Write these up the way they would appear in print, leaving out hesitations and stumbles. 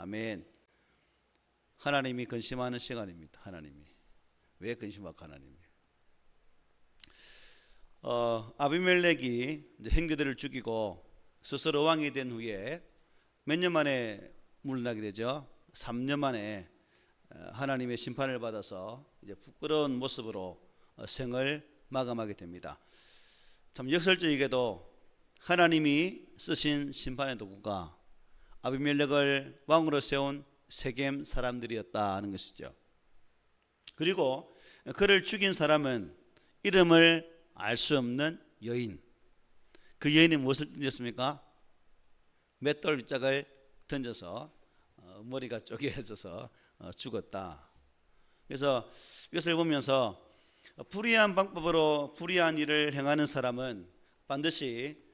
아멘. 하나님이 근심하는 시간입니다. 하나님이. 왜 근심할까 하나님이? 아비멜렉이 이제 형제들을 죽이고 스스로 왕이 된 후에 몇 년 만에 물러나게 되죠. 3년 만에 하나님의 심판을 받아서 이제 부끄러운 모습으로 생을 마감하게 됩니다. 참 역설적이게도 하나님이 쓰신 심판의 도구가 아비멜렉을 왕으로 세운 세겜 사람들이었다는 것이죠. 그리고 그를 죽인 사람은 이름을 알 수 없는 여인. 그 여인이 무엇을 던졌습니까? 맷돌 짝을 던져서 머리가 쪼개져서 죽었다. 그래서 이것을 보면서 불의한 방법으로 불의한 일을 행하는 사람은 반드시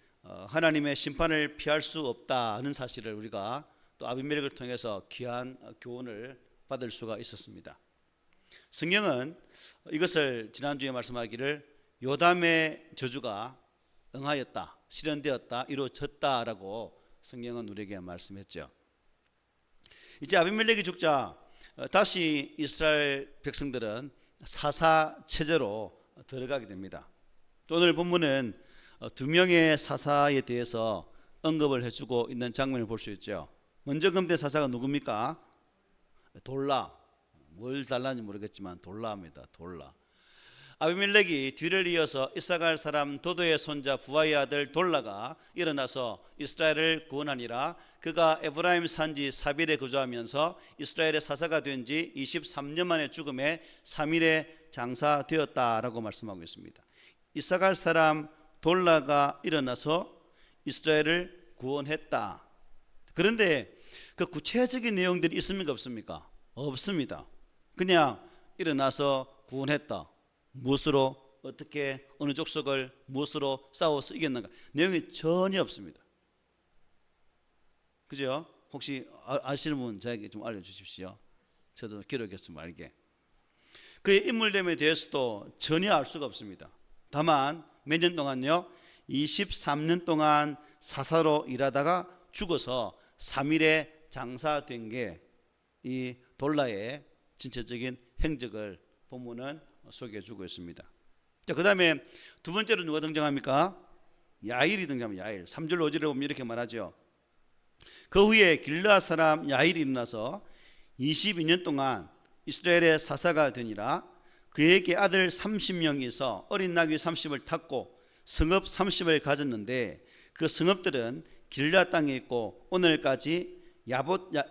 하나님의 심판을 피할 수 없다는 사실을 우리가 또 아비멜렉을 통해서 귀한 교훈을 받을 수가 있었습니다. 성경은 이것을 지난주에 말씀하기를 요담의 저주가 응하였다, 실현되었다, 이루어졌다라고 성경은 우리에게 말씀했죠. 이제 아비멜렉이 죽자 다시 이스라엘 백성들은 사사 체제로 들어가게 됩니다. 오늘 본문은 두 명의 사사에 대해서 언급을 해주고 있는 장면을 볼 수 있죠. 먼저 검대 사사가 누굽니까? 돌라. 뭘 달라는지 모르겠지만 돌라입니다. 돌라. 아비멜렉이 뒤를 이어서 이사갈 사람 도도의 손자 부하의 아들 돌라가 일어나서 이스라엘을 구원하니라. 그가 에브라임 산지 사빌에 거주하면서 이스라엘의 사사가 된 지 23년 만에 죽음에 3일에 장사되었다라고 말씀하고 있습니다. 이사갈 사람 돌라가 일어나서 이스라엘을 구원했다. 그런데 그 구체적인 내용들이 있습니까 없습니까? 없습니다. 그냥 일어나서 구원했다. 무엇으로, 어떻게, 어느 족속을 무엇으로 싸워서 이겼는가, 내용이 전혀 없습니다. 그죠? 혹시 아시는 분 저에게 좀 알려주십시오. 저도 기록했으면 알게. 그의 인물됨에 대해서도 전혀 알 수가 없습니다. 다만 몇 년 동안요, 23년 동안 사사로 일하다가 죽어서 3일에 장사된 게 이 돌라의 전체적인 행적을 본문은 소개해 주고 있습니다. 자, 그 다음에 두 번째로 누가 등장합니까? 야일이 등장합니다. 야일. 3절 5절에 보면 이렇게 말하죠. 그 후에 길르앗 사람 야일이 일어나서 22년 동안 이스라엘의 사사가 되니라. 그에게 아들 30명이 있어 어린 나귀 30을 탔고 성읍 30을 가졌는데 그 성읍들은 길르앗 땅에 있고 오늘까지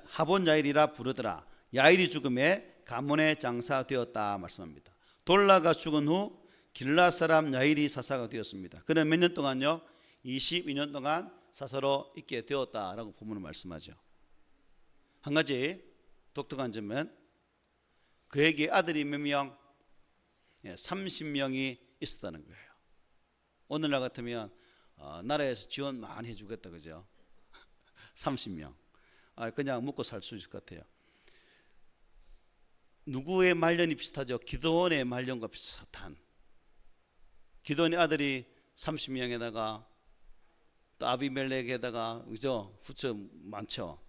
하본 야일이라 부르더라. 야일이 죽음에 가문의 장사되었다 말씀합니다. 돌라가 죽은 후 길르앗 사람 야일이 사사가 되었습니다. 그는 몇 년 동안요? 22년 동안 사사로 있게 되었다라고 본문은 말씀하죠. 한 가지 독특한 점은 그에게 아들이 몇 명? 30명이 있었다는 거예요. 오늘날 같으면 나라에서 지원 많이 해주겠다, 그죠? 30명. 그냥 먹고 살 수 있을 것 같아요. 누구의 말년이 비슷하죠? 기드온의 말년과 비슷한. 기드온의 아들이 30명에다가 또 아비멜렉에다가, 그죠? 후처 많죠.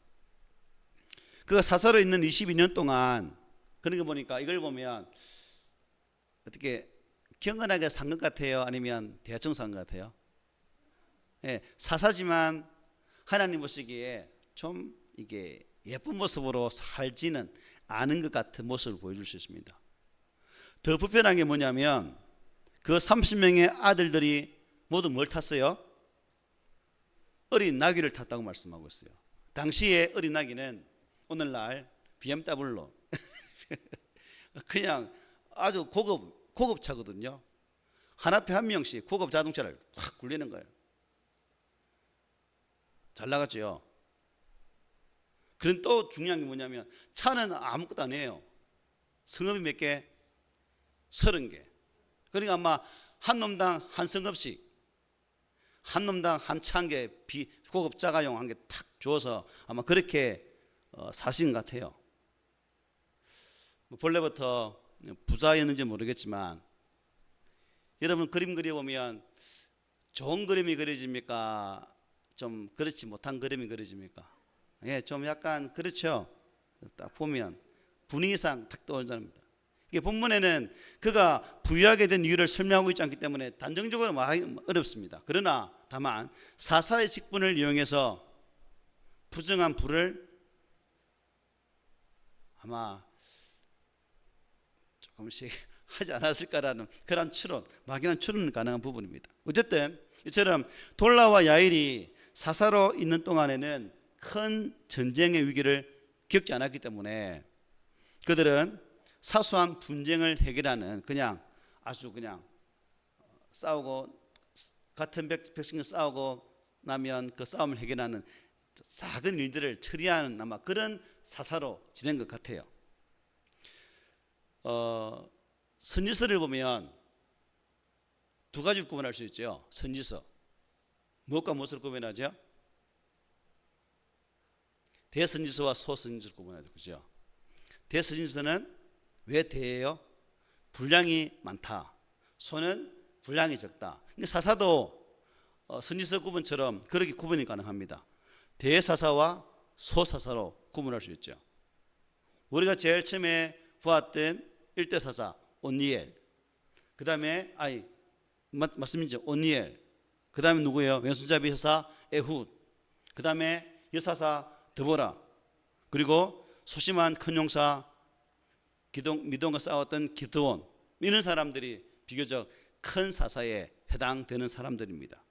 그가 사사로 있는 22년 동안, 그런 거 보니까 이걸 보면 어떻게 경건하게 산 것 같아요? 아니면 대충 산 것 같아요? 예, 사사지만 하나님 보시기에 좀 이게 예쁜 모습으로 살지는 않은 것 같은 모습을 보여줄 수 있습니다. 더 불편한 게 뭐냐면 그 30명의 아들들이 모두 뭘 탔어요? 어린 나귀를 탔다고 말씀하고 있어요. 당시에 어린 나귀는 오늘날 BMW 그냥 아주 고급 차거든요. 한 앞에 한 명씩 고급 자동차를 확 굴리는 거예요. 잘 나갔죠. 그런 또 중요한 게 뭐냐면 차는 아무것도 안 해요. 성읍이 몇 개? 30개. 그러니까 아마 한 놈당 한 성읍씩, 한 놈당 한 차 한 개, 고급 자가용 한 개 탁 주어서 아마 그렇게 사신 것 같아요. 본래부터 부자였는지 모르겠지만 여러분 그림 그려보면 좋은 그림이 그려집니까? 좀 그렇지 못한 그림이 그려집니까? 예, 좀 약간 그렇죠. 딱 보면 분위기상 탁 떠오릅니다. 이게 본문에는 그가 부유하게 된 이유를 설명하고 있지 않기 때문에 단정적으로 말하기 어렵습니다. 그러나 다만 사사의 직분을 이용해서 부정한 불을 아마 조금씩 하지 않았을까라는 그런 추론, 막연한 추론은 가능한 부분입니다. 어쨌든 이처럼 돌라와 야일이 사사로 있는 동안에는 큰 전쟁의 위기를 겪지 않았기 때문에 그들은 사소한 분쟁을 해결하는 그냥 아주 그냥 싸우고 같은 백성과 싸우고 나면 그 싸움을 해결하는 작은 일들을 처리하는 아마 그런 사사로 지낸 것 같아요. 선지서를 보면 두 가지를 구분할 수 있죠. 선지서 무엇과 무엇을 구분하죠? 대선지서와 소선지서를 구분하죠. 그죠? 대선지서는 왜 대예요? 분량이 많다. 소는 분량이 적다. 근데 사사도 선지서 구분처럼 그렇게 구분이 가능합니다. 대사사와 소사사로 구분할 수 있죠. 우리가 제일 처음에 보았던 일대사사 온니엘, 그 다음에 맞습니까? 온니엘, 그 다음에 누구예요? 왼손잡이 여사 에훗, 그 다음에 여사사 드보라, 그리고 소심한 큰 용사 미동과 싸웠던 기드온, 이런 사람들이 비교적 큰 사사에 해당되는 사람들입니다.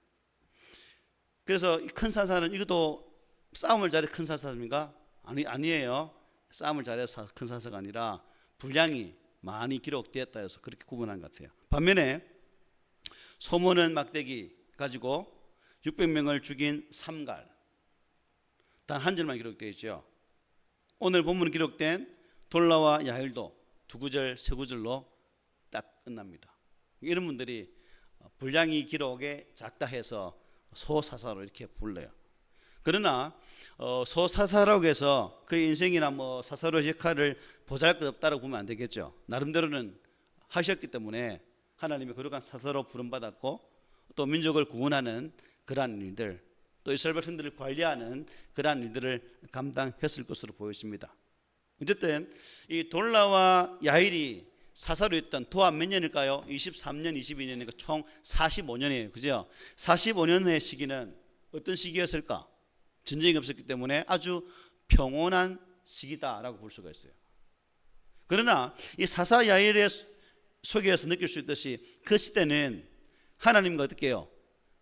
그래서 이 큰 사사는 이것도 싸움을 잘해 큰 사사입니까? 아니에요. 싸움을 잘해서 큰 사사가 아니라 분량이 많이 기록되었다 해서 그렇게 구분한 것 같아요. 반면에 소문은 막대기 가지고 600명을 죽인 삼갈, 단 한 절만 기록되어 있죠. 오늘 본문에 기록된 돌라와 야일도 두 구절 세 구절로 딱 끝납니다. 이런 분들이 분량이 기록에 작다 해서 소사사로 이렇게 불러요. 그러나 소사사라고 해서 그의 인생이나 뭐 사사로의 역할을 보잘것없다라고 보면 안 되겠죠. 나름대로는 하셨기 때문에 하나님의 거룩한 사사로 부름받았고 또 민족을 구원하는 그러한 일들, 또 이스라엘 백성들을 관리하는 그러한 일들을 감당했을 것으로 보여집니다. 어쨌든 이 돌라와 야일이 사사로 있던 도합 몇 년일까요? 23년, 22년이니까 총 45년이에요. 그죠? 45년의 시기는 어떤 시기였을까? 전쟁이 없었기 때문에 아주 평온한 시기다라고 볼 수가 있어요. 그러나 이 사사 야일의 속에서 느낄 수 있듯이 그 시대는 하나님과 어떻게 해요?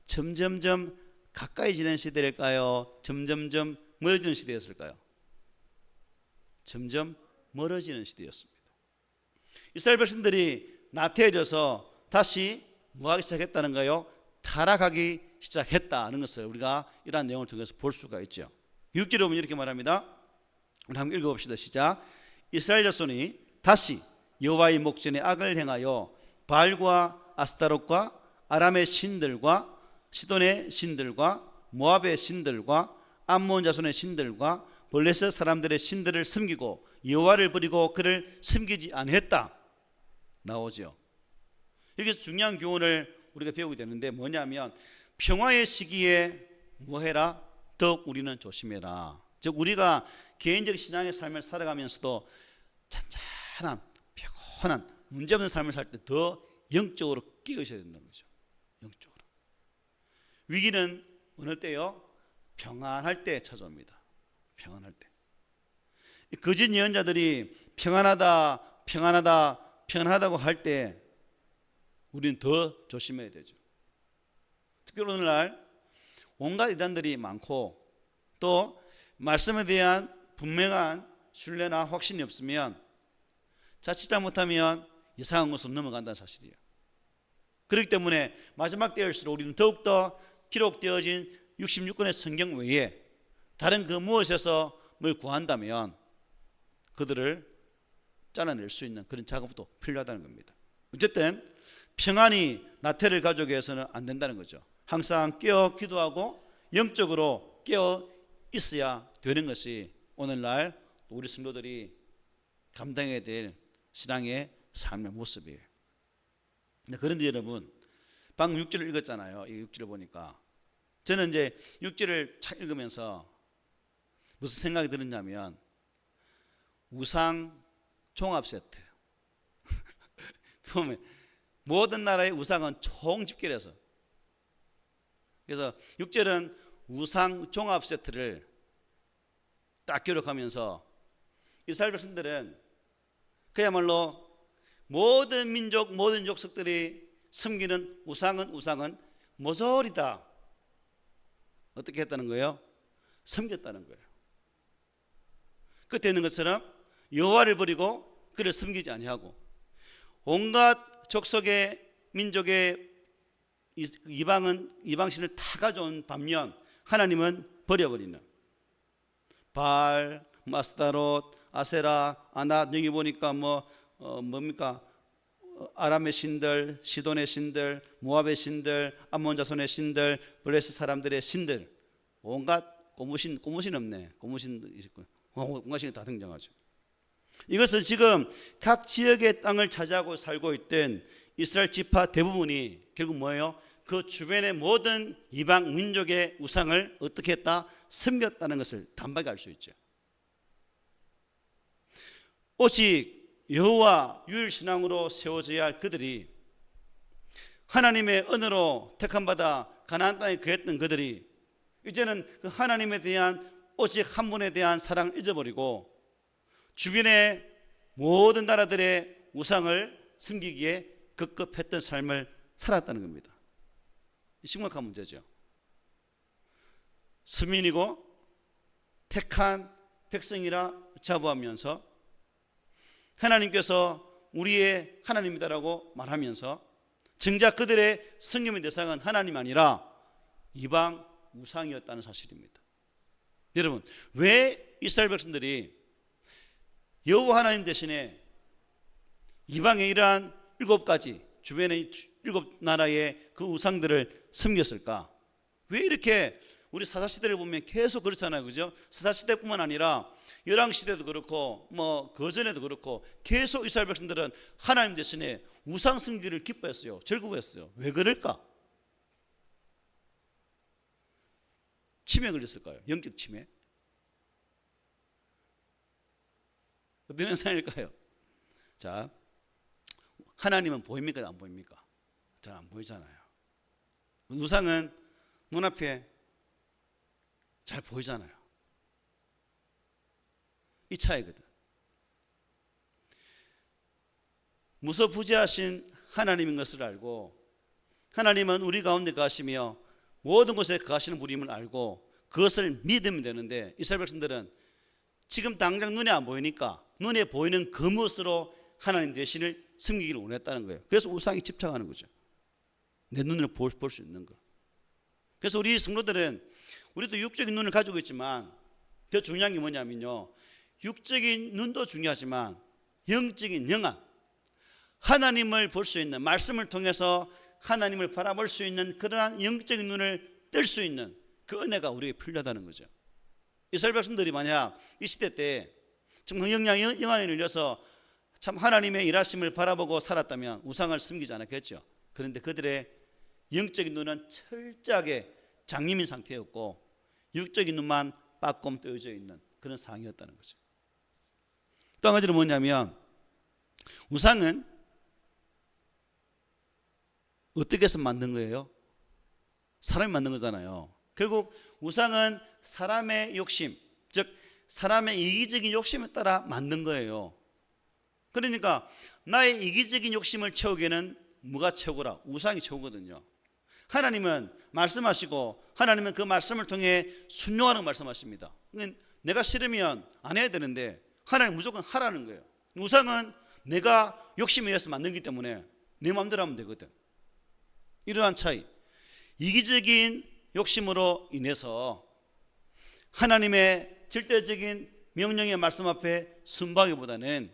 점점점 가까이지는 시대일까요? 점점점 멀어지는 시대였을까요? 점점 멀어지는 시대였습니다. 이스라엘 백성들이 나태해져서 다시 뭐하기 시작했다는가요? 타락하기 시작했다는 것을 우리가 이러한 내용을 통해서 볼 수가 있죠. 6절에 보면 이렇게 말합니다. 우리 한번 읽어봅시다. 시작. 이스라엘 자손이 다시 여호와의 목전에 악을 행하여 바알과 아스타롯과 아람의 신들과 시돈의 신들과 모압의 신들과 암몬 자손의 신들과 블레셋 사람들의 신들을 섬기고 여호와를 버리고 그를 섬기지 아니했다 나오죠. 여기서 중요한 교훈을 우리가 배우게 되는데 뭐냐면 평화의 시기에 뭐해라? 더욱 우리는 조심해라. 즉 우리가 개인적 신앙의 삶을 살아가면서도 잔잔한 평온한 문제없는 삶을 살 때 더 영적으로 깨어셔야 된다는 거죠. 영적으로. 위기는 어느 때요? 평안할 때 찾아옵니다. 평안할 때. 거짓 예언자들이 평안하다고 할 때 우리는 더 조심해야 되죠. 특히 오늘날 온갖 이단들이 많고 또 말씀에 대한 분명한 신뢰나 확신이 없으면 자칫 잘못하면 이상한 것으로 넘어간다는 사실이에요. 그렇기 때문에 마지막 때일수록 우리는 더욱더 기록되어진 66권의 성경 외에 다른 그 무엇에서 뭘 구한다면 그들을 잘라낼 수 있는 그런 작업도 필요하다는 겁니다. 어쨌든 평안이 나태를 가져오기 위해서는 안 된다는 거죠. 항상 깨어 기도하고 영적으로 깨어 있어야 되는 것이 오늘날 우리 성도들이 감당해야 될 신앙의 삶의 모습이에요. 그런데 여러분 방금 6절을 읽었잖아요. 이 6절을 보니까 저는 이제 6절을 읽으면서 무슨 생각이 들었냐면 우상 종합 세트. 보면 모든 나라의 우상은 총집결해서, 그래서 6절은 우상 종합 세트를 딱 기록하면서 이스라엘 백성들은 그야말로 모든 민족 모든 족속들이 섬기는 우상은 모조리 다 어떻게 했다는 거예요? 섬겼다는 거예요. 끝에 있는 것처럼 여호와를 버리고 그를 섬기지 아니하고 온갖 족속의 민족의 이방신을 다 가져온 반면 하나님은 버려버리는 바알, 마스다롯, 아세라, 아낫, 여기 보니까 뭡니까? 아람의 신들, 시돈의 신들, 모압의 신들, 암몬 자손의 신들, 블레셋 사람들의 신들, 온갖 고무신 없네. 고무신 있고 온갖 신이 다 등장하죠. 이것은 지금 각 지역의 땅을 차지하고 살고 있던 이스라엘 지파 대부분이 결국 뭐예요? 그 주변의 모든 이방 민족의 우상을 어떻게 했다? 섬겼다는 것을 단박에 알 수 있죠. 오직 여호와 유일신앙으로 세워져야 할 그들이, 하나님의 은혜로 택함받아 가나안 땅에 거했던 그들이 이제는 그 하나님에 대한 오직 한 분에 대한 사랑을 잊어버리고 주변의 모든 나라들의 우상을 섬기기에 급급했던 삶을 살았다는 겁니다. 심각한 문제죠. 서민이고 택한 백성이라 자부하면서 하나님께서 우리의 하나님이다라고 말하면서 정작 그들의 섬김의 대상은 하나님 아니라 이방 우상이었다는 사실입니다. 여러분, 왜 이스라엘 백성들이 여호와 하나님 대신에 이방의 이러한 7가지 주변의 7나라의 그 우상들을 섬겼을까? 왜 이렇게 우리 사사시대를 보면 계속 그렇잖아요, 그죠? 사사시대뿐만 아니라 열왕시대도 그렇고 그전에도 그렇고 계속 이스라엘 백성들은 하나님 대신에 우상 섬기를 기뻐했어요. 즐거워했어요. 왜 그럴까? 치매 걸렸을까요? 영적 치매? 어떤 현상일까요? 자, 하나님은 보입니까? 안 보입니까? 잘 안 보이잖아요. 우상은 눈앞에 잘 보이잖아요. 이 차이거든. 무소부지하신 하나님인 것을 알고 하나님은 우리 가운데 거하시며 모든 곳에 거하시는 분임을 알고 그것을 믿으면 되는데 이스라엘 백성들은 지금 당장 눈에 안 보이니까 눈에 보이는 그 무엇으로 하나님 대신을 섬기기를 원했다는 거예요. 그래서 우상에 집착하는 거죠. 내 눈으로 볼 수 있는 거. 그래서 우리 성도들은 우리도 육적인 눈을 가지고 있지만 더 중요한 게 뭐냐면요, 육적인 눈도 중요하지만 영적인 영안, 하나님을 볼 수 있는, 말씀을 통해서 하나님을 바라볼 수 있는 그러한 영적인 눈을 뜰 수 있는 그 은혜가 우리에게 필요하다는 거죠. 이스라엘 백성들이 만약 이 시대 때 정말 영안에 눌려서 참 하나님의 일하심을 바라보고 살았다면 우상을 섬기지 않았겠죠. 그런데 그들의 영적인 눈은 철저하게 장님인 상태였고 육적인 눈만 빠꼼 뜨여져 있는 그런 상황이었다는 거죠. 또 한 가지는 뭐냐면 우상은 어떻게 해서 만든 거예요? 사람이 만든 거잖아요. 결국 우상은 사람의 욕심, 즉 사람의 이기적인 욕심에 따라 만든 거예요. 그러니까 나의 이기적인 욕심을 채우기에는 뭐가 최고라? 우상이 최고거든요. 하나님은 말씀하시고 하나님은 그 말씀을 통해 순종하라고 말씀하십니다. 내가 싫으면 안 해야 되는데 하나님 무조건 하라는 거예요. 우상은 내가 욕심에 의해서 만들기 때문에 내 마음대로 하면 되거든. 이러한 차이, 이기적인 욕심으로 인해서 하나님의 절대적인 명령의 말씀 앞에 순박하기보다는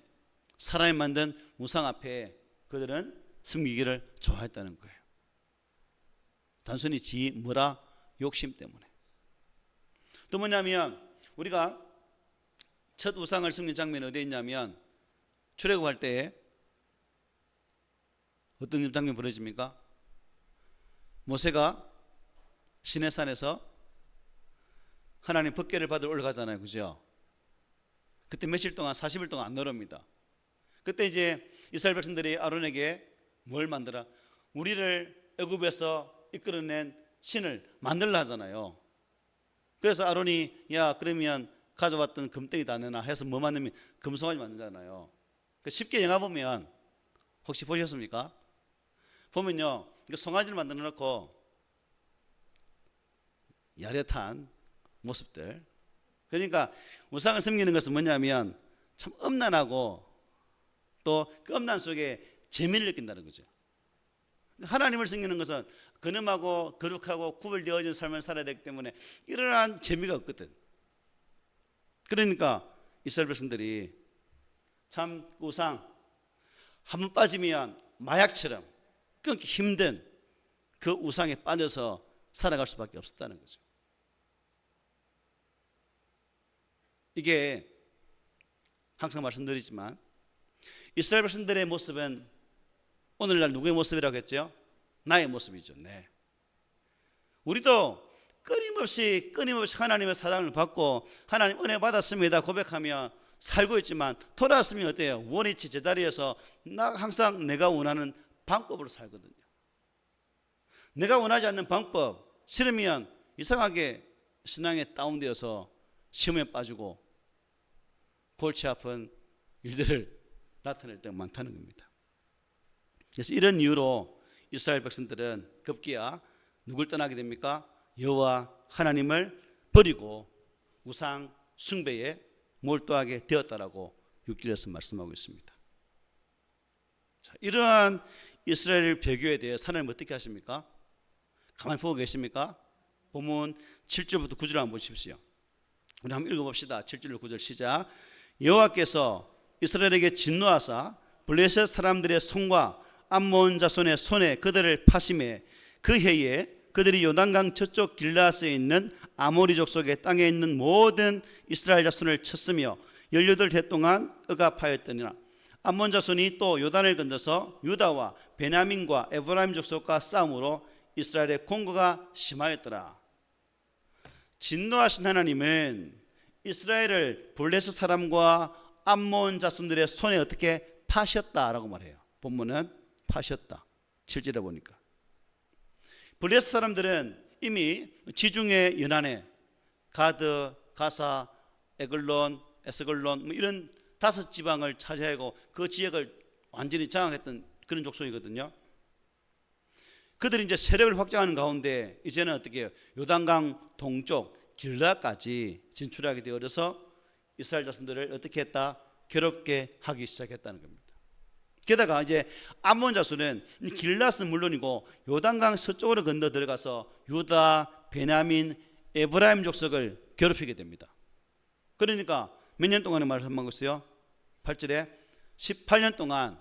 사람이 만든 우상 앞에 그들은 섬기기를 좋아했다는 거예요. 단순히 욕심 때문에. 또 뭐냐면 우리가 첫 우상을 섬긴 장면이 어디에 있냐면 출애굽할 때 어떤 장면이 벌어집니까? 모세가 시내산에서 하나님 법궤를 받으러 올라가잖아요. 그죠? 그때 며칠 동안 40일 동안 안 내려옵니다. 그때 이제 이스라엘 백성들이 아론에게 뭘 만들어? 우리를 애굽에서 이끌어낸 신을 만들라 하잖아요. 그래서 아론이 야 그러면 가져왔던 금덩이 다 내놔 해서 뭐 만들면 금송아지 만들잖아요. 쉽게 영화 보면 혹시 보셨습니까? 보면요 송아지를 만들어 놓고 야릇한 모습들. 그러니까 우상을 섬기는 것은 뭐냐면 참 음란하고 또 그 음란 속에 재미를 느낀다는 거죠. 하나님을 섬기는 것은 근엄하고 거룩하고 구별되어진 삶을 살아야 되기 때문에 이러한 재미가 없거든. 그러니까 이스라엘 백성들이 참 우상 한번 빠지면 마약처럼 끊기 힘든 그 우상에 빠져서 살아갈 수밖에 없었다는 거죠. 이게 항상 말씀드리지만 이스라엘 백성들의 모습은 오늘날 누구의 모습이라고 했죠? 나의 모습이죠. 네. 우리도 끊임없이 하나님의 사랑을 받고 하나님 은혜 받았습니다 고백하며 살고 있지만 돌아왔으면 어때요? 원위치 제자리에서 나 항상 내가 원하는 방법으로 살거든요. 내가 원하지 않는 방법 싫으면 이상하게 신앙에 다운되어서 시험에 빠지고 골치 아픈 일들을 나타낼 때가 많다는 겁니다. 그래서 이런 이유로 이스라엘 백성들은 급기야 누굴 떠나게 됩니까? 여호와 하나님을 버리고 우상 숭배에 몰두하게 되었다라고 6절에서 말씀하고 있습니다. 자, 이러한 이스라엘 배교에 대해서 하나님 어떻게 하십니까? 가만히 보고 계십니까? 본문 7절부터 9절 한번 보십시오. 우리 한번 읽어봅시다. 7절 9절 시작. 여호와께서 이스라엘에게 진노하사 블레셋 사람들의 손과 암몬 자손의 손에 그들을 파심해 그 해에 그들이 요단강 저쪽 길라스에 있는 아모리 족속의 땅에 있는 모든 이스라엘 자손을 쳤으며 18해 동안 억압하였더니라. 암몬 자손이 또 요단을 건너서 유다와 베냐민과 에브라임 족속과 싸움으로 이스라엘의 공고가 심하였더라. 진노하신 하나님은 이스라엘을 블레셋 사람과 암몬 자손들의 손에 어떻게 파셨다라고 말해요. 본문은 파셨다. 7절에 보니까 블레셋 사람들은 이미 지중해 연안에 가드, 가사, 에글론, 에스글론 뭐 이런 5지방을 차지하고 그 지역을 완전히 장악했던 그런 족속이거든요. 그들이 이제 세력을 확장하는 가운데 이제는 어떻게 해요? 요단강 동쪽 길라까지 진출하게 되어서 이스라엘 자손들을 어떻게 했다? 괴롭게 하기 시작했다는 겁니다. 게다가 이제 암몬 자손은 길라스는 물론이고 요단강 서쪽으로 건너 들어가서 유다, 베냐민, 에브라임 족속을 괴롭히게 됩니다. 그러니까 몇 년 동안에 말씀한 것이요? 8절에 18년 동안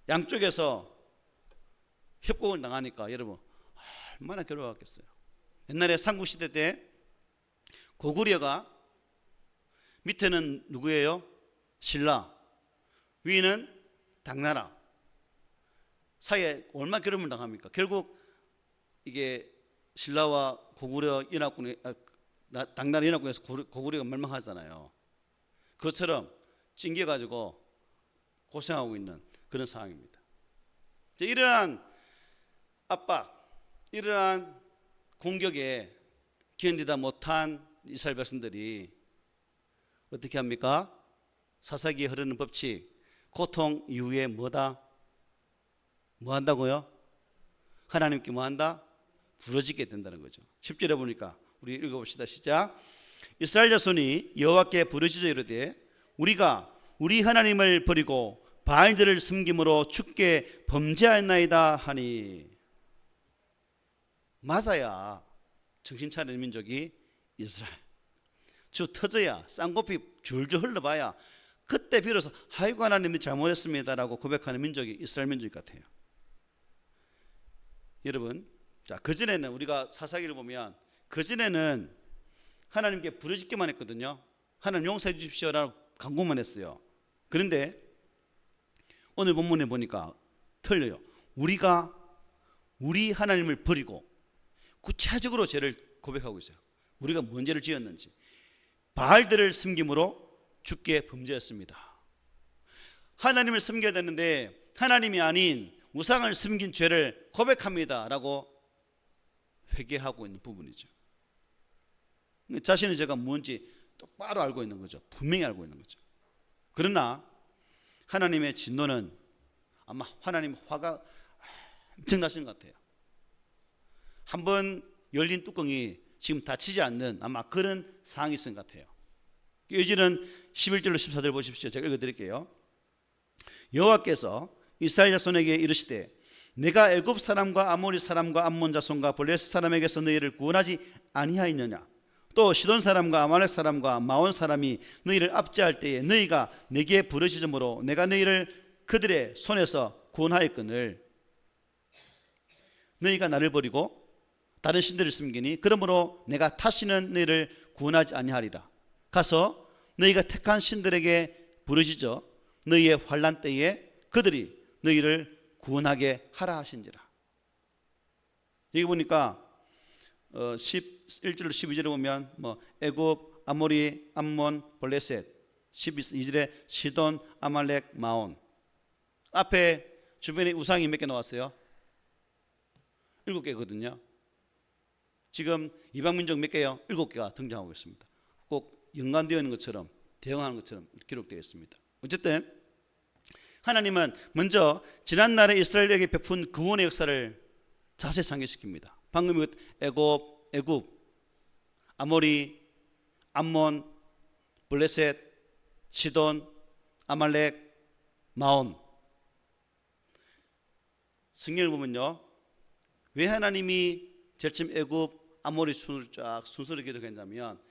양쪽에서 협곡을 당하니까 여러분 얼마나 괴로웠겠어요. 옛날에 삼국시대 때 고구려가 밑에는 누구예요? 신라, 위는 당나라 사이에 얼마나 괴로움을 당합니까? 결국 이게 신라와 고구려 연합군이 당나라 연합군에서 고구려가 멸망하잖아요. 그것처럼 찡겨가지고 고생하고 있는 그런 상황입니다. 이러한 압박, 이러한 공격에 견디다 못한 이스라엘 백성들이 어떻게 합니까? 사사기에 흐르는 법칙, 고통 이후에 뭐다? 뭐 한다고요? 하나님께 뭐 한다? 부르짖게 된다는 거죠. 10절에 보니까 우리 읽어봅시다. 시작. 이스라엘 자손이 여호와께 부르짖어 이르되 우리가 우리 하나님을 버리고 바알들을 섬김으로 주께 범죄하였나이다 하니. 맞아야 정신 차리는 민족이 이스라엘. 주 터져야 쌍코피 줄줄 흘러봐야 그때 비로소 아이고 하나님이 잘못했습니다라고 고백하는 민족이 이스라엘 민족 같아요. 여러분, 자 그전에는 우리가 사사기를 보면 그전에는 하나님께 부르짖기만 했거든요. 하나님 용서해 주십시오라고 간구만 했어요. 그런데 오늘 본문에 보니까 틀려요. 우리가 우리 하나님을 버리고 구체적으로 죄를 고백하고 있어요. 우리가 뭔 죄를 지었는지. 바알들을 섬김으로 주께 범죄했습니다. 하나님을 섬겨야 되는데 하나님이 아닌 우상을 섬긴 죄를 고백합니다 라고 회개하고 있는 부분이죠. 자신의 죄가 뭔지 똑바로 알고 있는 거죠. 분명히 알고 있는 거죠. 그러나 하나님의 진노는 아마 하나님 화가 엄청나신 것 같아요. 한번 열린 뚜껑이 지금 닫히지 않는 아마 그런 상황이 있은 것 같아요. 이어지는 11절로 14절 보십시오. 제가 읽어드릴게요. 여호와께서 이스라엘 자손에게 이르시되 내가 애굽 사람과 아모리 사람과 암몬 자손과 블레셋 사람에게서 너희를 구원하지 아니하였느냐. 또 시돈 사람과 아말렉 사람과 마온 사람이 너희를 압제할 때에 너희가 내게 부르짖음으로 내가 너희를 그들의 손에서 구원하였거늘 너희가 나를 버리고 다른 신들을 섬기니 그러므로 내가 다시는 너희를 구원하지 아니하리라. 가서 너희가 택한 신들에게 부르짖어 너희의 환난 때에 그들이 너희를 구원하게 하라 하신지라. 여기 보니까 11절로 12절에 보면 애굽, 아모리, 암몬, 블레셋, 12절에 시돈, 아말렉, 마온. 앞에 주변에 우상이 몇 개 나왔어요? 7개거든요. 지금 이방민족 몇 개요? 7개가 등장하고 있습니다. 꼭 연관되어 있는 것처럼 대응하는 것처럼 기록되어 있습니다. 어쨌든 하나님은 먼저 지난날에 이스라엘에게 베푼 구원의 역사를 자세히 상기시킵니다. 방금 애굽, 아모리, 암몬, 블레셋, 시돈, 아말렉, 마온. 성경을 보면요, 왜 하나님이 제일 처음 애굽, 아모리 순서를 쫙 순서를 기록했냐면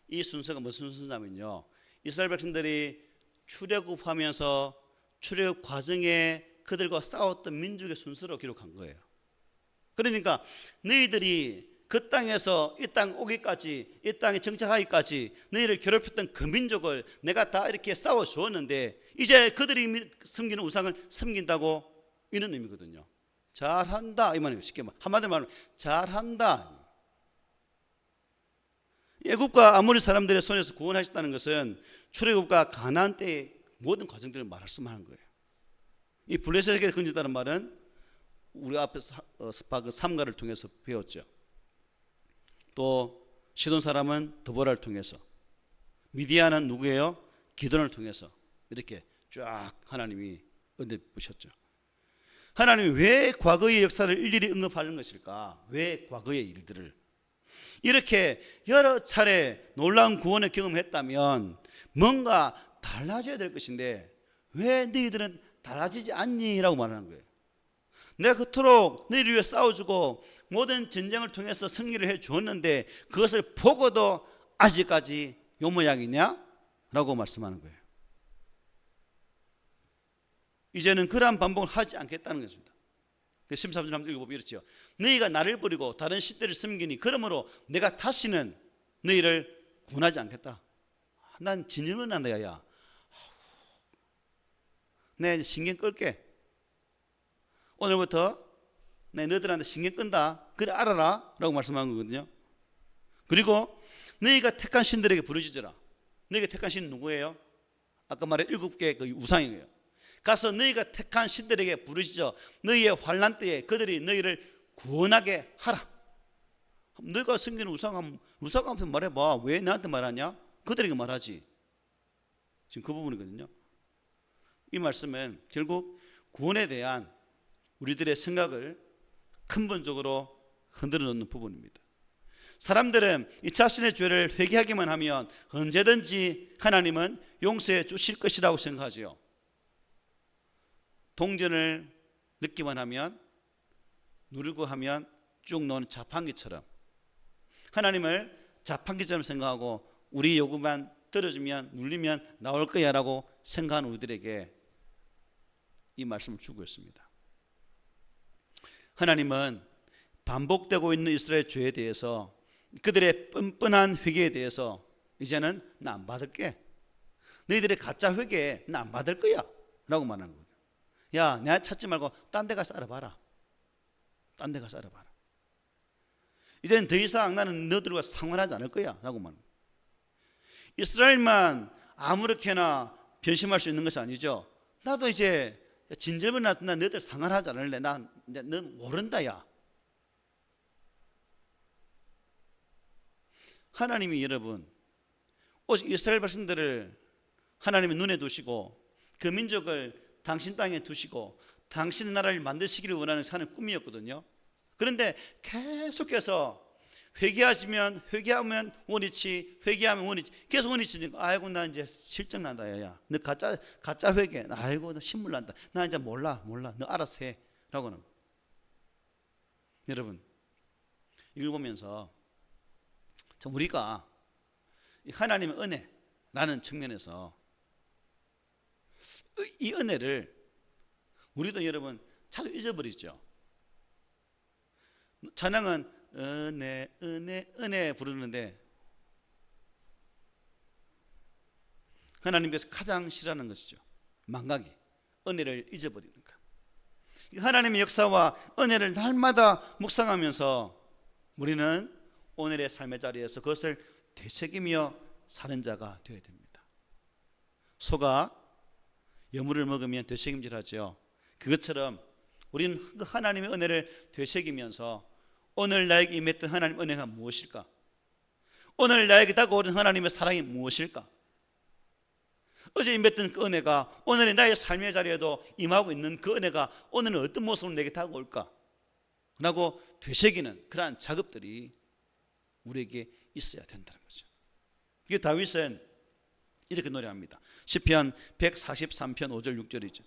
이 순서가 무슨 순서냐면요, 이스라엘 백성들이 출애굽하면서 출애굽 과정에 그들과 싸웠던 민족의 순서로 기록한 거예요. 그러니까 너희들이 그 땅에서 이 땅 오기까지, 이 땅에 정착하기까지 너희를 괴롭혔던 그 민족을 내가 다 이렇게 싸워 주었는데 이제 그들이 섬기는 우상을 섬긴다고, 이런 의미거든요. 잘한다 이 말이에요. 쉽게 한마디로 말하면 잘한다. 애굽과 아모리 사람들의 손에서 구원하셨다는 것은 출애굽과 가나안 때의 모든 과정들을 말씀하는 거예요. 이 블레셋에게 건졌다는 말은 우리 앞에서 삼가를 통해서 배웠죠. 또 시돈 사람은 드보라를 통해서, 미디안은 누구예요? 기돈을 통해서 이렇게 쫙 하나님이 은혜 부으셨죠. 하나님이 왜 과거의 역사를 일일이 언급하는 것일까? 왜 과거의 일들을 이렇게 여러 차례 놀라운 구원을 경험했다면 뭔가 달라져야 될 것인데 왜 너희들은 달라지지 않니? 라고 말하는 거예요. 내가 그토록 너희를 위해 싸워주고 모든 전쟁을 통해서 승리를 해 주었는데 그것을 보고도 아직까지 요 모양이냐? 라고 말씀하는 거예요. 이제는 그러한 반복을 하지 않겠다는 것입니다. 13절 한번 읽어보면 이렇죠. 너희가 나를 버리고 다른 신들을 섬기니 그러므로 내가 다시는 너희를 구원하지 않겠다. 난 진정을 한다. 야, 내 신경 끌게. 오늘부터 내 너희들한테 신경 끈다. 그래 알아라 라고 말씀한 거거든요. 그리고 너희가 택한 신들에게 부르짖어라. 너희가 택한 신은 누구예요? 아까 말한 7개의 그 우상이에요. 가서 너희가 택한 신들에게 부르짖어 너희의 환난 때에 그들이 너희를 구원하게 하라. 너희가 섬기는 우상한테 말해봐. 왜 나한테 말하냐? 그들에게 말하지. 지금 그 부분이거든요. 이 말씀은 결국 구원에 대한 우리들의 생각을 근본적으로 흔들어 놓는 부분입니다. 사람들은 이 자신의 죄를 회개하기만 하면 언제든지 하나님은 용서해 주실 것이라고 생각하죠. 동전을 넣기만 하면, 누르고 하면 쭉 나오는 자판기처럼 하나님을 자판기처럼 생각하고 우리 요구만 들어주면, 눌리면 나올 거야 라고 생각하는 우리들에게 이 말씀을 주고 있습니다. 하나님은 반복되고 있는 이스라엘 죄에 대해서, 그들의 뻔뻔한 회개에 대해서 이제는 나 안 받을게. 너희들의 가짜 회개에 나 안 받을 거야 라고 말하는 거예요. 야, 내가 찾지 말고 딴 데 가서 알아봐라. 딴 데 가서 알아봐라. 이제는 더 이상 나는 너들과 상관하지 않을 거야 라고 말합니다. 이스라엘만 아무렇게나 변심할 수 있는 것이 아니죠. 나도 이제 진절만 나서 나 너희들 상관하지 않을래. 넌 모른다 야. 하나님이 여러분 오직 이스라엘 백성들을 하나님의 눈에 두시고 그 민족을 당신 땅에 두시고 당신의 나라를 만드시기를 원하는 하나님의 꿈이었거든요. 그런데 계속해서 회개하면 원위치, 회개하면 원위치, 계속 원위치니까 아이고 나 이제 실증 난다 야야. 너 가짜 회개. 아이고 나 신물 난다. 나 이제 몰라. 너 알아서 해라고는. 여러분 읽어보면서 우리가 하나님의 은혜라는 측면에서 이 은혜를 우리도 여러분 자주 잊어버리죠. 찬양은 은혜 부르는데 하나님께서 가장 싫어하는 것이죠. 망각이, 은혜를 잊어버리는 것. 하나님의 역사와 은혜를 날마다 묵상하면서 우리는 오늘의 삶의 자리에서 그것을 되새기며 사는 자가 되어야 됩니다. 소가 여물을 먹으면 되새김질하죠. 그것처럼 우리는 하나님의 은혜를 되새기면서 오늘 나에게 임했던 하나님의 은혜가 무엇일까? 오늘 나에게 다가오는 하나님의 사랑이 무엇일까? 어제 임했던 그 은혜가 오늘의 나의 삶의 자리에도 임하고 있는 그 은혜가 오늘은 어떤 모습으로 내게 다가올까? 라고 되새기는 그러한 작업들이 우리에게 있어야 된다는 거죠. 이게 다윗은 이렇게 노래합니다. 시편 143편 5절 6절이죠.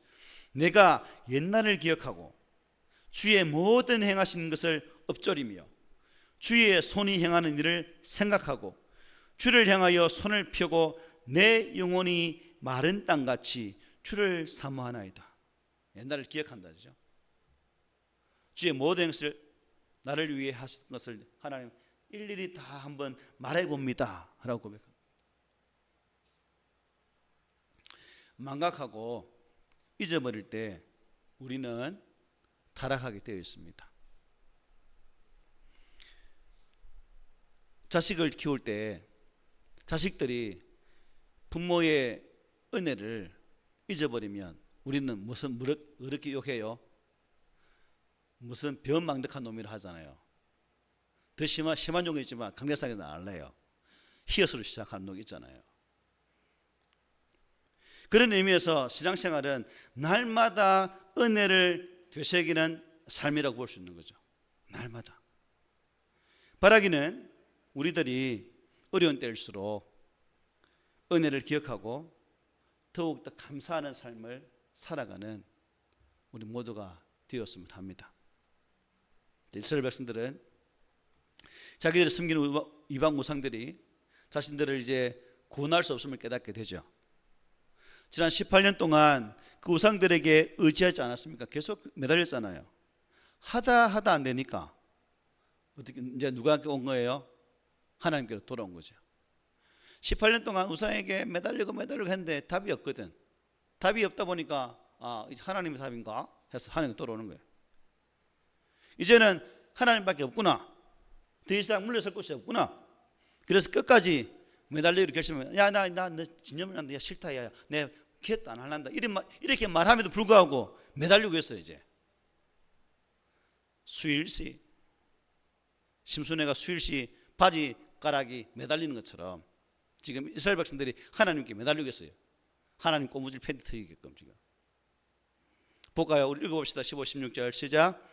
내가 옛날을 기억하고 주의 모든 행하신 것을 엎조리며 주의 손이 행하는 일을 생각하고 주를 향하여 손을 펴고 내 영혼이 마른 땅같이 주를 사모하나이다. 옛날을 기억한다죠. 주의 모든 것을 나를 위해 하신 것을 하나님 일일이 다 한번 말해봅니다 라고 고백합니다. 망각하고 잊어버릴 때 우리는 타락하게 되어 있습니다. 자식을 키울 때 자식들이 부모의 은혜를 잊어버리면 우리는 무슨 어렵게 욕해요? 무슨 변망덕한 놈이라 하잖아요. 더 심한 욕이 있지만 강대상에는 안 해요. 히읗으로 시작하는 욕이 있잖아요. 그런 의미에서 신앙생활은 날마다 은혜를 되새기는 삶이라고 볼 수 있는 거죠. 날마다. 바라기는 우리들이 어려운 때일수록 은혜를 기억하고 더욱더 감사하는 삶을 살아가는 우리 모두가 되었으면 합니다. 이스라엘 백성들은 자기들이 섬기는 이방 우상들이 자신들을 이제 구원할 수 없음을 깨닫게 되죠. 지난 18년 동안 그 우상들에게 의지하지 않았습니까? 계속 매달렸잖아요. 하다 안 되니까 어떻게 이제 누가 온 거예요? 하나님께로 돌아온 거죠. 18년 동안 우상에게 매달리고 했는데 답이 없거든. 답이 없다 보니까 하나님의 답인가 해서 하나님께 돌아오는 거예요. 이제는 하나님밖에 없구나. 더 이상 물러설 곳이 없구나. 그래서 끝까지 매달리기로 결심하면 너 진념을 한다. 야 싫다. 야 내 기억도 안 할란다. 이렇게 말함에도 불구하고 매달리고 있어요. 이제 수일시 심순애가 수일시 바지가락이 매달리는 것처럼 지금 이스라엘 백성들이 하나님께 매달리고 있어요. 하나님 꼬무질 팬티 트이게끔 지금. 볼까요? 우리 읽어봅시다. 15, 16절 시작.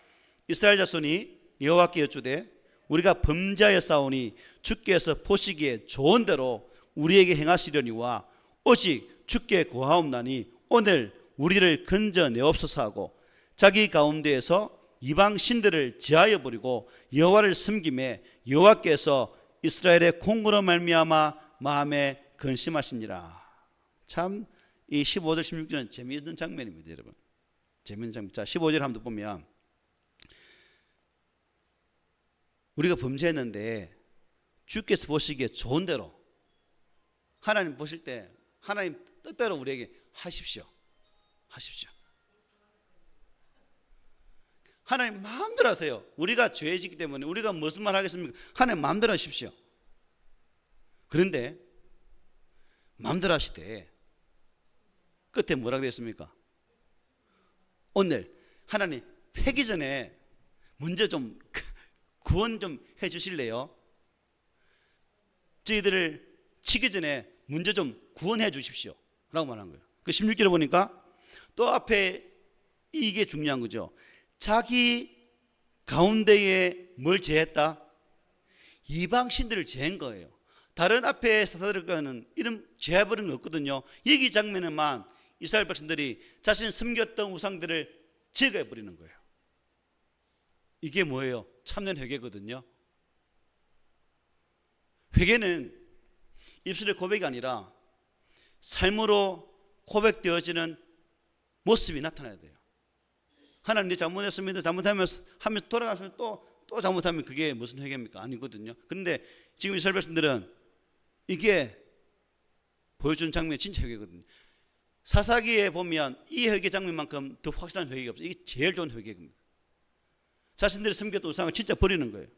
이스라엘 자손이 여호와께 여쭈되 우리가 범죄하여 싸우니 주께서 보시기에 좋은 대로 우리에게 행하시려니와 오직 주께 구하옵나니 오늘 우리를 건져내옵소서 하고 자기 가운데에서 이방 신들을 제하여 버리고 여호와를 섬김에 여호와께서 이스라엘의 공으로 말미암아 마음에 근심하시니라. 참 이 15절 16절은 재미있는 장면입니다. 여러분 재미있는 장면. 자 15절 한번 보면 우리가 범죄했는데 주께서 보시기에 좋은 대로 하나님 보실 때 하나님 뜻대로 우리에게 하십시오. 하나님 마음대로 하세요. 우리가 죄지기 때문에 우리가 무슨 말 하겠습니까? 하나님 마음대로 하십시오. 그런데 마음대로 하시되 끝에 뭐라고 되어 있습니까? 오늘 하나님 패기 전에 먼저 좀 구원 좀 해주실래요? 저희들을 치기 전에 먼저 좀 구원해 주십시오 라고 말한 거예요. 그 16절에 보니까 또 앞에 이게 중요한 거죠. 자기 가운데에 뭘 제했다? 이방신들을 제한 거예요. 다른 앞에 사사들과는 이런 제해버린 거 없거든요. 여기 장면에만 이스라엘 백성들이 자신이 섬겼던 우상들을 제거해버리는 거예요. 이게 뭐예요? 참된 회개거든요. 회개는 입술의 고백이 아니라 삶으로 고백되어지는 모습이 나타나야 돼요. 하나님 내 잘못했습니다. 잘못하면 하면서 돌아가서 또 잘못하면 그게 무슨 회개입니까? 아니거든요. 그런데 지금 이스라엘 백성들은 이게 보여주는 장면이 진짜 회개거든요. 사사기에 보면 이 회개 장면만큼 더 확실한 회개가 없어요. 이게 제일 좋은 회개입니다. 자신들이 섬겼던 우상을 진짜 버리는 거예요.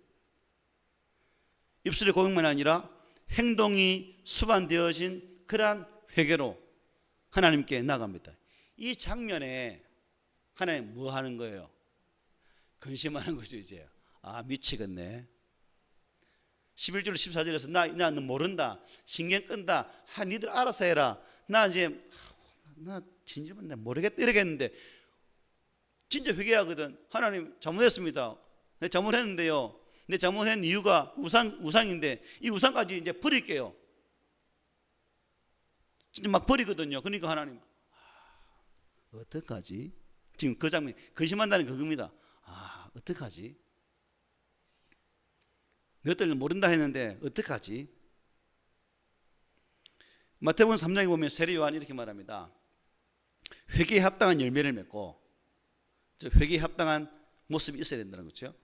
입술의 고백만 아니라 행동이 수반되어진 그러한 회개로 하나님께 나갑니다. 이 장면에 하나님 뭐 하는 거예요? 근심하는 거죠. 이제 미치겠네. 11절 14절에서 나 모른다, 신경 끈다, 니들 알아서 해라, 나 이제 나 진심은 모르겠다 이러겠는데 진짜 회개하거든. 하나님 잘못했습니다. 내 잘못했는데요, 내 잘못한 이유가 우상인데 이 우상까지 이제 버릴게요. 진짜 막 버리거든요. 그러니까 하나님 어떡하지? 지금 그 장면 근심한다는 그겁니다. 어떡하지? 너희들 모른다 했는데 어떡하지? 마태복음 3장에 보면 세례 요한이 이렇게 말합니다. 회개에 합당한 열매를 맺고, 회개에 합당한 모습이 있어야 된다는 거죠.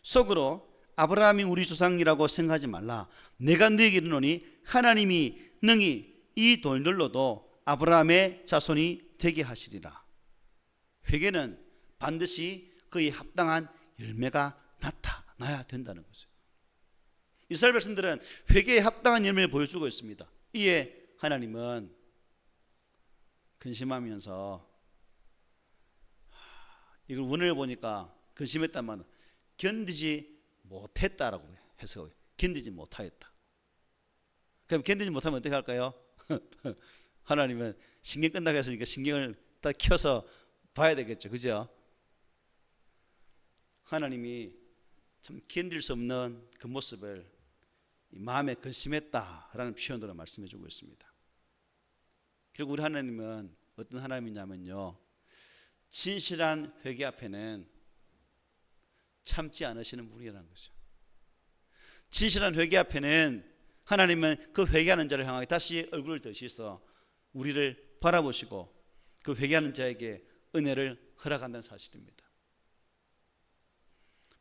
속으로 아브라함이 우리 조상이라고 생각하지 말라. 내가 너에게 이르노니 하나님이 능히 이 돌들로도 아브라함의 자손이 되게 하시리라. 회개는 반드시 그에 합당한 열매가 나타나야 된다는 거죠. 이스라엘 백성들은 회개에 합당한 열매를 보여주고 있습니다. 이에 하나님은 근심하면서 이걸 원을 보니까 근심했단 말은 견디지 못했다라고 해서 견디지 못하였다. 그럼 견디지 못하면 어떻게 할까요? 하나님은 신경 끈다고 했으니까 신경을 딱 켜서 봐야 되겠죠. 그죠? 하나님이 참 견딜 수 없는 그 모습을 마음에 근심했다라는 표현으로 말씀해 주고 있습니다. 결국 우리 하나님은 어떤 하나님이냐면요, 진실한 회개 앞에는 참지 않으시는 분이라는 거죠. 진실한 회개 앞에는 하나님은 그 회개하는 자를 향하여 다시 얼굴을 드셔서 우리를 바라보시고 그 회개하는 자에게 은혜를 허락한다는 사실입니다.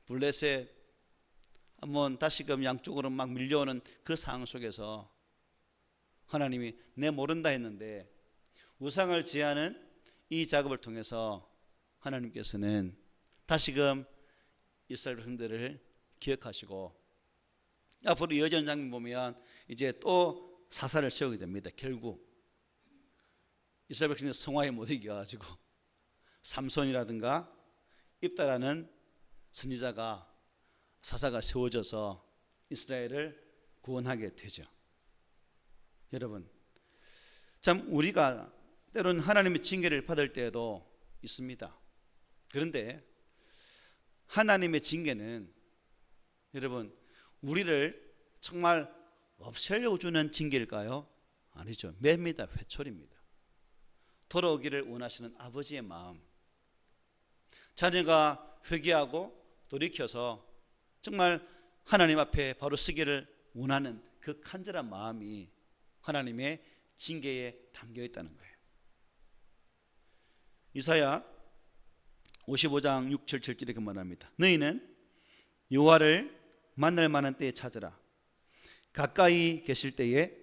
블레셋 한번 다시금 양쪽으로 막 밀려오는 그 상황 속에서 하나님이 내 모른다 했는데 우상을 제하는 이 작업을 통해서 하나님께서는 다시금 이스라엘 백성들을 기억하시고 앞으로 이어지는 장면 보면 이제 또 사사를 세우게 됩니다. 결국 이스라엘 백성들 성화에 못 이겨가지고 삼손이라든가 입다라는 선지자가 사사가 세워져서 이스라엘을 구원하게 되죠. 여러분, 참 우리가 때로는 하나님의 징계를 받을 때도 있습니다. 그런데 하나님의 징계는 여러분 우리를 정말 없애려고 주는 징계일까요? 아니죠. 매입니다. 회초리입니다. 돌아오기를 원하시는 아버지의 마음, 자녀가 회개하고 돌이켜서 정말 하나님 앞에 바로 서기를 원하는 그 간절한 마음이 하나님의 징계에 담겨 있다는 거예요. 이사야 55장 6, 7, 7절에 그 말합니다. 너희는 여호와를 만날 만한 때에 찾으라. 가까이 계실 때에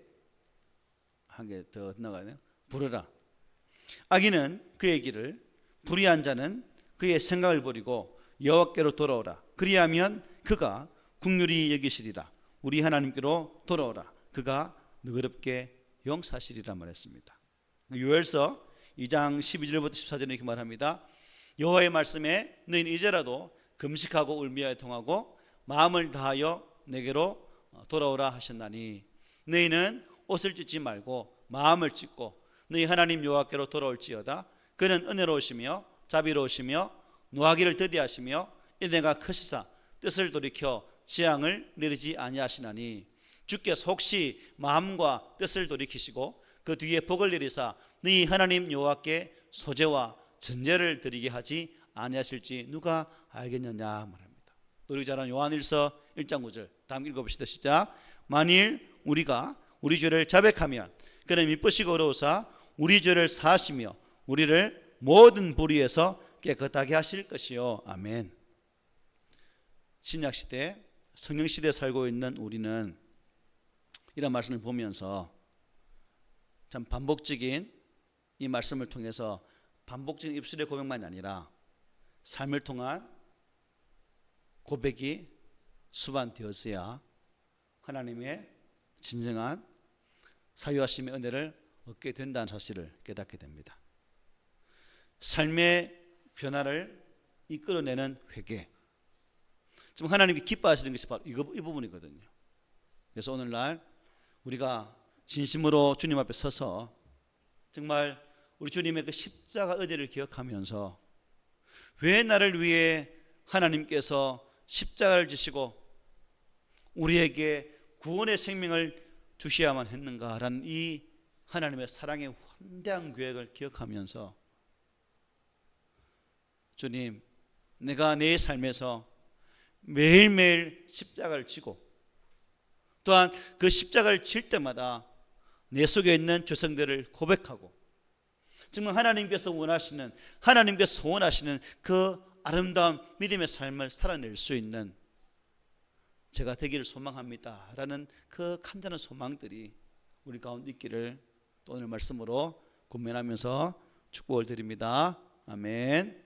한 개 더 나가네요. 부르라. 악인은 그의 길을, 불의한 자는 그의 생각을 버리고 여호와께로 돌아오라. 그리하면 그가 긍휼히 여기시리라. 우리 하나님께로 돌아오라. 그가 너그럽게 용서하시리라 말했습니다. 요엘서 2장 12절부터 14절에 이렇게 말합니다. 여호와의 말씀에 너희는 이제라도 금식하고 울며 애통하고 마음을 다하여 내게로 돌아오라 하셨나니 너희는 옷을 찢지 말고 마음을 찢고 너희 하나님 여호와께로 돌아올지어다. 그는 은혜로우시며 자비로우시며 노하기를 더디하시며 인내가 크시사 뜻을 돌이켜 재앙을 내리지 아니하시나니 주께서 혹시 마음과 뜻을 돌이키시고 그 뒤에 복을 내리사 너희 하나님 여호와께 소제와 전제를 드리게 하지 아니하실지 누가 알겠느냐 말합니다. 우리 잘 아는 요한일서 1장 9절 다음 읽어봅시다. 시작. 만일 우리가 우리 죄를 자백하면 그는 미쁘시고 어려우사 우리 죄를 사하시며 우리를 모든 불의에서 깨끗하게 하실 것이요. 아멘. 신약시대 성령시대에 살고 있는 우리는 이런 말씀을 보면서 참 반복적인 이 말씀을 통해서 반복적인 입술의 고백만이 아니라 삶을 통한 고백이 수반되었어야 하나님의 진정한 사유하심의 은혜를 얻게 된다는 사실을 깨닫게 됩니다. 삶의 변화를 이끌어내는 회개, 지금 하나님이 기뻐하시는 것이 바로 이 부분이거든요. 그래서 오늘날 우리가 진심으로 주님 앞에 서서 정말 우리 주님의 그 십자가 의대를 기억하면서 왜 나를 위해 하나님께서 십자가를 지시고 우리에게 구원의 생명을 주셔야만 했는가라는 이 하나님의 사랑의 환대한 계획을 기억하면서 주님, 내가 내 삶에서 매일매일 십자가를 지고 또한 그 십자가를 질 때마다 내 속에 있는 죄성들을 고백하고 정말 하나님께서 원하시는, 하나님께서 소원하시는 그 아름다운 믿음의 삶을 살아낼 수 있는 제가 되기를 소망합니다 라는 그 간절한 소망들이 우리 가운데 있기를 또 오늘 말씀으로 권면하면서 축복을 드립니다. 아멘.